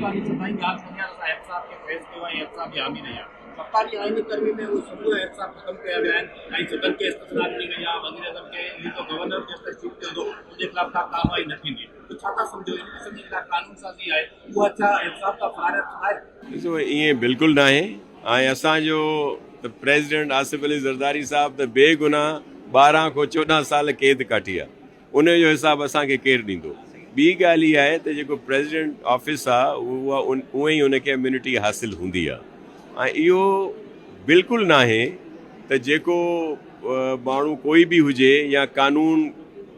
वाली सदाई ॻाल्हि कंदी आहे असां एहसाब खे फेस कयो आहे एहसाब जी हामी रही आहे सरकारी आइनी तरमी में वो सभु एहसाब ख़त्म कया विया आहिनि ऐं सदन खे इस्तफ़ा ॾिनी वई आहे वज़ीर आज़म खे लिखो गवर्नर खे तस्दीक कंदो उनजे ख़िलाफ़ का कार्रवाई न थींदी तो छा था सम्झो इन क़िस्म जी जेका कानून साज़ी आहे उहा छा एहसाब का फ़रारियत आहे ॾिसो ईअं बिल्कुलु न आहे ऐं असांजो त प्रेसिडेंट आसिफ अली ज़रदारी साहिबु त बेगुनाह 12 खां 14 साल कैद काठी आहे उनजो हिसाबु असांखे केरु ॾींदो ॿी ॻाल्हि इहा आहे त जेको प्रेसिडेंट ऑफिस आहे उहा उहा ई उनखे इम्यूनिटी हासिलु हूंदी आहे ऐं इहो बिल्कुलु न आहे त जेको माण्हू कोई बि हुजे या कानून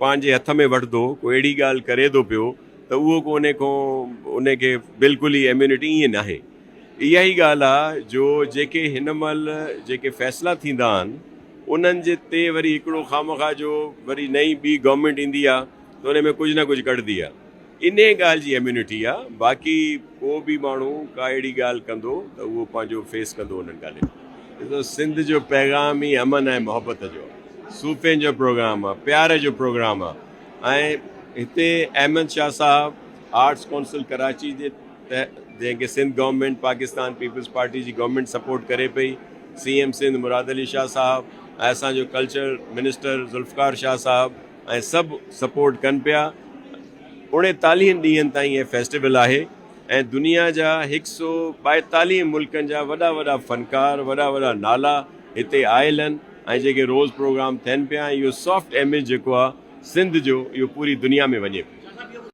पंहिंजे हथ में वठंदो कोई अहिड़ी ॻाल्हि करे थो पियो त उहो उनखे बिल्कुलु ई इम्यूनिटी ईअं न आहे इहा ई ॻाल्हि आहे जो जेके हिन महिल जेके फ़ैसिला थींदा आहिनि उन्हनि जे ते वरी हिकिड़ो खामखा जो वरी नई ॿी गवर्नमेंट ईंदी आहे त उन में कुझु न कुझु कढंदी आहे इन ॻाल्हि जी इम्यूनिटी आहे बाक़ी को बि माण्हू का अहिड़ी ॻाल्हि कंदो त उहो पंहिंजो फेस कंदो उन्हनि ॻाल्हियुनि ॾिसो सिंध जो पैगाम ई अमन ऐं मोहबत जो सूफ़ियुनि जो प्रोग्राम आहे प्यार जो प्रोग्राम आहे ऐं हिते अहमद शाह साहब आर्ट्स काउंसिल कराची जे जंहिंखे सिंध गवर्नमेंट पाकिस्तान पीपल्स पार्टी जी गवर्नमेंट सपोर्ट करे पई CM सिंध मुराद अली शाह साहब ऐं असांजो कल्चर मिनिस्टर ज़ुल्फ़कार शाह साहब ऐं सभु सपोर्ट कनि पिया 39 ॾींहंनि ताईं इहे फेस्टिवल आहे ऐं दुनिया जा 142 मुल्कनि जा वॾा वॾा फ़नकार वॾा वॾा नाला हिते आयल आहिनि ऐं जेके रोज़ प्रोग्राम थियनि पिया इहो सॉफ्ट इमेज जेको आहे सिंध जो इहो पूरी दुनिया में वञे पियो